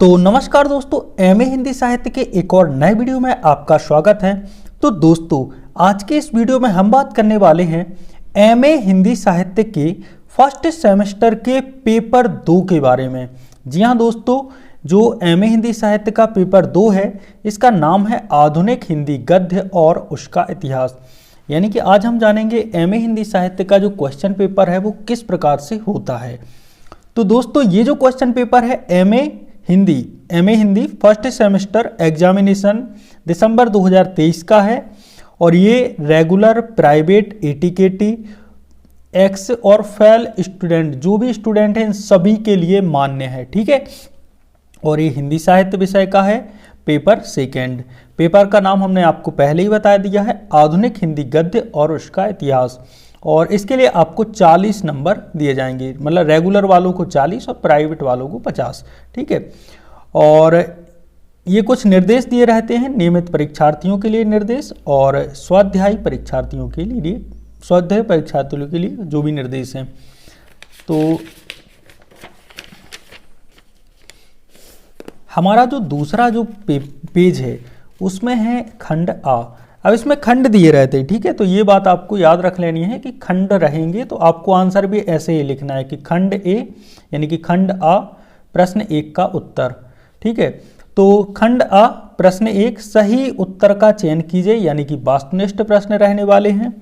तो नमस्कार दोस्तों, एमए हिंदी साहित्य के एक और नए वीडियो में आपका स्वागत है। तो दोस्तों, आज के इस वीडियो में हम बात करने वाले हैं एमए हिंदी साहित्य के फर्स्ट सेमेस्टर के पेपर 2 के बारे में। जी हाँ दोस्तों, जो एमए हिंदी साहित्य का पेपर 2 है, इसका नाम है आधुनिक हिंदी गद्य और उसका इतिहास। यानी कि आज हम जानेंगे एमए हिंदी साहित्य का जो क्वेश्चन पेपर है वो किस प्रकार से होता है। तो दोस्तों, ये जो क्वेश्चन पेपर है MA Hindi first semester examination December 2023 का है और ये रेगुलर, प्राइवेट, एटीकेटी, एक्स और फेल स्टूडेंट, जो भी स्टूडेंट हैं इन सभी के लिए मान्य है। ठीक है, और ये हिंदी साहित्य विषय का है पेपर सेकेंड। पेपर का नाम हमने आपको पहले ही बता दिया है, आधुनिक हिंदी गद्य और उसका इतिहास। और इसके लिए आपको 40 नंबर दिए जाएंगे, मतलब रेगुलर वालों को 40 और प्राइवेट वालों को 50। ठीक है, और ये कुछ निर्देश दिए रहते हैं नियमित परीक्षार्थियों के लिए निर्देश और स्वाध्यायी परीक्षार्थियों के लिए जो भी निर्देश हैं। तो हमारा जो दूसरा जो पेज है उसमें है खंड आ। अब इसमें खंड दिए रहते हैं, ठीक है, तो ये बात आपको याद रख लेनी है कि खंड रहेंगे तो आपको आंसर भी ऐसे ही लिखना है कि खंड ए यानी कि खंड आ प्रश्न 1 का उत्तर। ठीक है, तो खंड आ प्रश्न 1 सही उत्तर का चयन कीजिए, यानी कि वास्तुनिष्ठ प्रश्न रहने वाले हैं।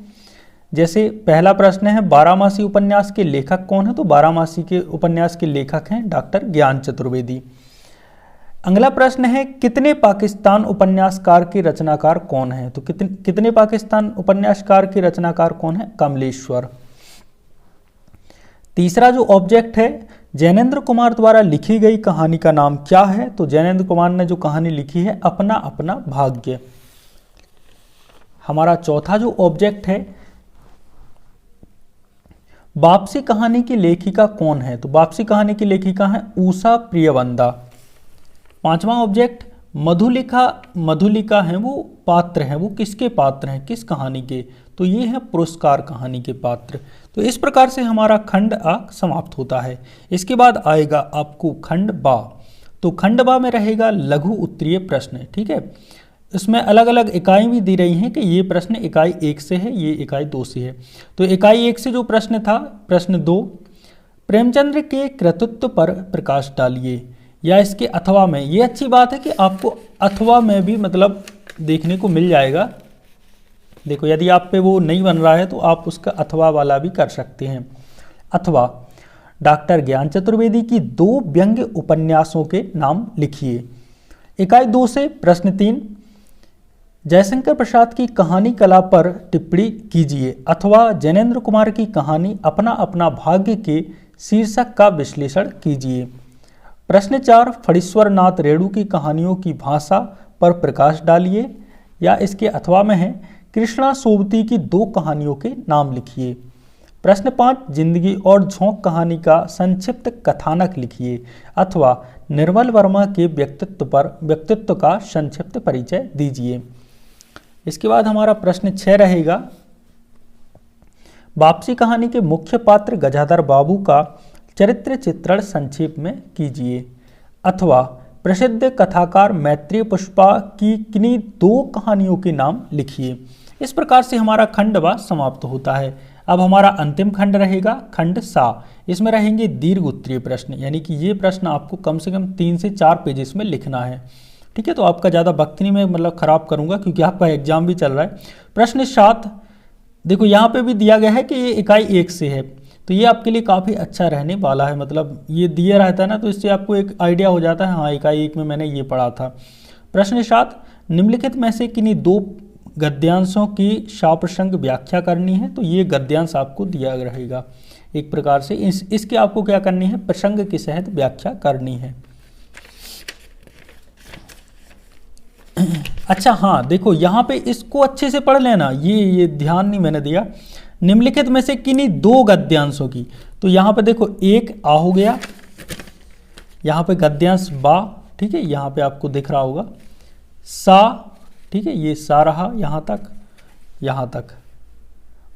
जैसे पहला प्रश्न है बारामासी उपन्यास के लेखक कौन है, तो बारामासी के उपन्यास के लेखक हैं डॉक्टर ज्ञान चतुर्वेदी। अगला प्रश्न है कितने पाकिस्तान उपन्यासकार के रचनाकार कौन है, तो कितने पाकिस्तान उपन्यासकार के रचनाकार कौन है, कमलेश्वर। तीसरा जो ऑब्जेक्ट है जैनेन्द्र कुमार द्वारा लिखी गई कहानी का नाम क्या है, तो जैनेन्द्र कुमार ने जो कहानी लिखी है अपना अपना भाग्य। हमारा चौथा जो ऑब्जेक्ट है वापसी कहानी की लेखिका कौन है, तो वापसी कहानी की लेखिका है उषा प्रियवंदा। पांचवा ऑब्जेक्ट मधुलिका है वो पात्र हैं, वो किसके पात्र हैं, किस कहानी के, तो ये है पुरस्कार कहानी के पात्र। तो इस प्रकार से हमारा खंड आ समाप्त होता है। इसके बाद आएगा आपको खंड बा। तो खंड बा में रहेगा लघु उत्तरीय प्रश्न। ठीक है, इसमें अलग अलग इकाई भी दी रही हैं कि ये प्रश्न इकाई 1 से है, ये इकाई 2 से है। तो इकाई 1 से जो प्रश्न था, प्रश्न 2 प्रेमचंद्र के कृतित्व पर प्रकाश डालिए, या इसके अथवा में। ये अच्छी बात है कि आपको अथवा में भी मतलब देखने को मिल जाएगा। देखो, यदि आप पे वो नहीं बन रहा है तो आप उसका अथवा वाला भी कर सकते हैं। अथवा डॉक्टर ज्ञान चतुर्वेदी की 2 व्यंग्य उपन्यासों के नाम लिखिए। इकाई 2 से प्रश्न 3 जयशंकर प्रसाद की कहानी कला पर टिप्पणी कीजिए, अथवा जैनेन्द्र कुमार की कहानी अपना अपना भाग्य के शीर्षक का विश्लेषण कीजिए। प्रश्न 4 फणीश्वर नाथ रेणु की कहानियों की भाषा पर प्रकाश डालिए, या इसके अथवा में है कृष्णा सोबती की 2 कहानियों के नाम लिखिए। प्रश्न 5 जिंदगी और झोंक कहानी का संक्षिप्त कथानक लिखिए, अथवा निर्मल वर्मा के व्यक्तित्व का संक्षिप्त परिचय दीजिए। इसके बाद हमारा प्रश्न 6 रहेगा वापसी कहानी के मुख्य पात्र गजाधर बाबू का चरित्र चित्रण संक्षेप में कीजिए, अथवा प्रसिद्ध कथाकार मैत्रेय पुष्पा की किन्हीं 2 कहानियों के नाम लिखिए। इस प्रकार से हमारा खंड बा समाप्त होता है। अब हमारा अंतिम खंड रहेगा खंड सा। इसमें रहेंगे दीर्घ उत्तरीय प्रश्न, यानी कि ये प्रश्न आपको कम से कम 3 से 4 पेजेस में लिखना है। ठीक है, तो आपका ज़्यादा वक्त नहीं मैं मतलब खराब करूंगा क्योंकि आपका एग्जाम भी चल रहा है। प्रश्न 7 देखो, यहाँ पे भी दिया गया है कि ये इकाई 1 से है, तो ये आपके लिए काफ़ी अच्छा रहने वाला है। मतलब ये दिया रहता है ना, तो इससे आपको एक आइडिया हो जाता है, हाँ इकाई 1 में मैंने ये पढ़ा था। प्रश्न 7 निम्नलिखित में से किन्हीं 2 गद्यांशों की शाप्रसंग व्याख्या करनी है, तो ये गद्यांश आपको दिया रहेगा एक प्रकार से। इसके आपको क्या करनी है, प्रसंग के सहित व्याख्या करनी है। अच्छा हाँ, देखो यहाँ पे इसको अच्छे से पढ़ लेना, ये ध्यान नहीं मैंने दिया। निम्नलिखित में से किन्हीं 2 गद्यांशों की, तो यहाँ पे देखो एक आ हो गया, यहाँ पे गद्यांश बा, ठीक है, यहाँ पे आपको दिख रहा होगा सा, ठीक है, ये सा रहा यहाँ तक,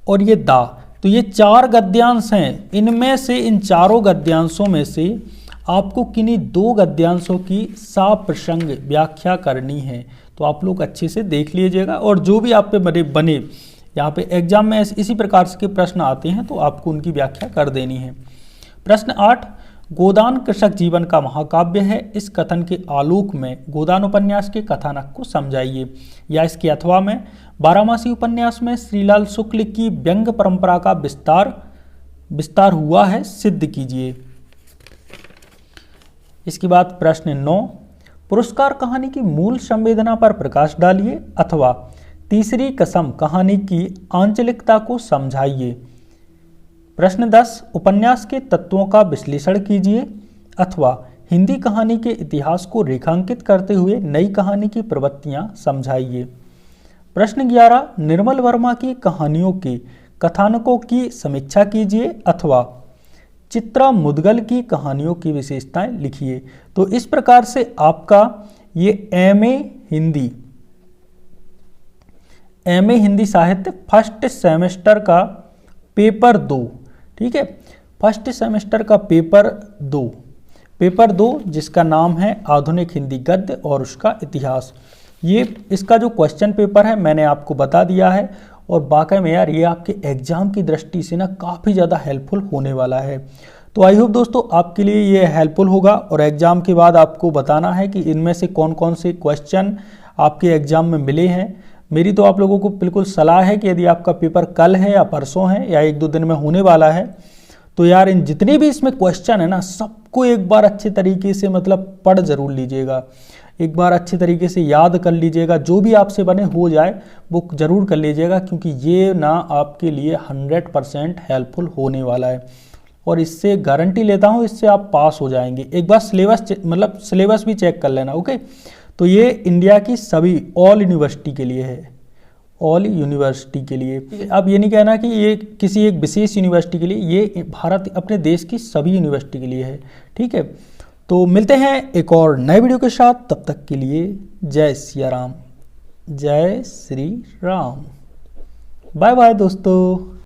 और ये दा। तो ये 4 गद्यांश हैं, इनमें से इन चारों गद्यांशों में से आपको किन्हीं 2 गद्यांशों की साप्रसंग व्याख्या करनी है। तो आप लोग अच्छे से देख लीजिएगा, और जो भी आप पे बने यहाँ पे एग्जाम में इसी प्रकार के प्रश्न आते हैं तो आपको उनकी व्याख्या कर देनी है। प्रश्न 8, गोदान कृषक जीवन का महाकाव्य है, इस कथन के आलोक में गोदान उपन्यास के कथानक को समझाइए, या इसके अथवा में बारामासी उपन्यास में श्रीलाल शुक्ल की व्यंग्य परंपरा का विस्तार हुआ है, सिद्ध कीजिए। इसके बाद प्रश्न 9, पुरस्कार कहानी की मूल संवेदना पर प्रकाश डालिए, अथवा तीसरी कसम कहानी की आंचलिकता को समझाइए। प्रश्न 10, उपन्यास के तत्वों का विश्लेषण कीजिए, अथवा हिंदी कहानी के इतिहास को रेखांकित करते हुए नई कहानी की प्रवृत्तियां समझाइए। प्रश्न 11, निर्मल वर्मा की कहानियों के कथानकों की समीक्षा कीजिए, अथवा चित्रा मुदगल की कहानियों की विशेषताएं लिखिए। तो इस प्रकार से आपका ये एमए हिंदी साहित्य फर्स्ट सेमेस्टर का पेपर 2, ठीक है, फर्स्ट सेमेस्टर का पेपर 2 जिसका नाम है आधुनिक हिंदी गद्य और उसका इतिहास, ये इसका जो क्वेश्चन पेपर है मैंने आपको बता दिया है। और वाकई में यार ये आपके एग्जाम की दृष्टि से ना काफ़ी ज़्यादा हेल्पफुल होने वाला है। तो आई होप दोस्तों आपके लिए ये हेल्पफुल होगा, और एग्जाम के बाद आपको बताना है कि इनमें से कौन कौन से क्वेश्चन आपके एग्जाम में मिले हैं। मेरी तो आप लोगों को बिल्कुल सलाह है कि यदि आपका पेपर कल है या परसों है या 1-2 दिन में होने वाला है, तो यार इन जितने भी इसमें क्वेश्चन है ना सबको एक बार अच्छे तरीके से मतलब पढ़ जरूर लीजिएगा, एक बार अच्छे तरीके से याद कर लीजिएगा, जो भी आपसे बने हो जाए वो जरूर कर लीजिएगा, क्योंकि ये ना आपके लिए 100% हेल्पफुल होने वाला है, और इससे गारंटी लेता हूँ इससे आप पास हो जाएंगे। एक बार सिलेबस भी चेक कर लेना, ओके। तो ये इंडिया की सभी ऑल यूनिवर्सिटी के लिए है, ऑल यूनिवर्सिटी के लिए। अब ये नहीं कहना कि ये किसी एक विशेष यूनिवर्सिटी के लिए, ये भारत अपने देश की सभी यूनिवर्सिटी के लिए है, ठीक है। तो मिलते हैं एक और नए वीडियो के साथ, तब तक के लिए जय सिया राम, जय श्री राम, बाय बाय दोस्तों।